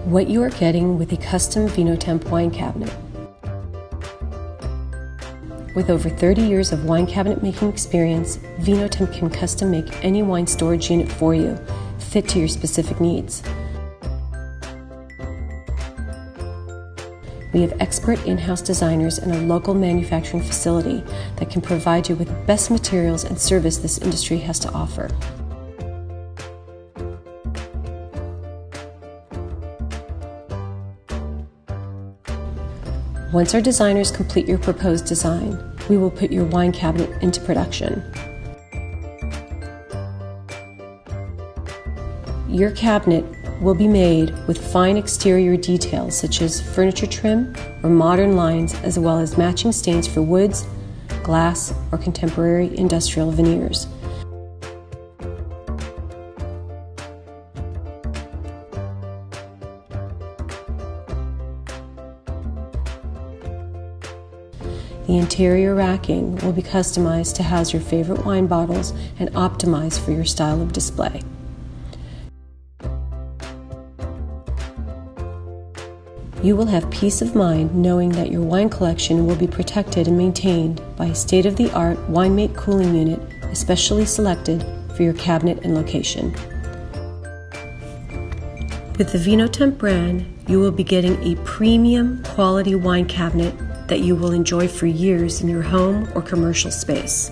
What you are getting with a custom Vinotemp wine cabinet. With over 30 years of wine cabinet making experience, Vinotemp can custom make any wine storage unit for you, fit to your specific needs. We have expert in-house designers and a local manufacturing facility that can provide you with the best materials and service this industry has to offer. Once our designers complete your proposed design, we will put your wine cabinet into production. Your cabinet will be made with fine exterior details such as furniture trim or modern lines, as well as matching stains for woods, glass, or contemporary industrial veneers. The interior racking will be customized to house your favorite wine bottles and optimized for your style of display. You will have peace of mind knowing that your wine collection will be protected and maintained by a state-of-the-art WineMate cooling unit especially selected for your cabinet and location. With the Vinotemp brand, you will be getting a premium quality wine cabinet that you will enjoy for years in your home or commercial space.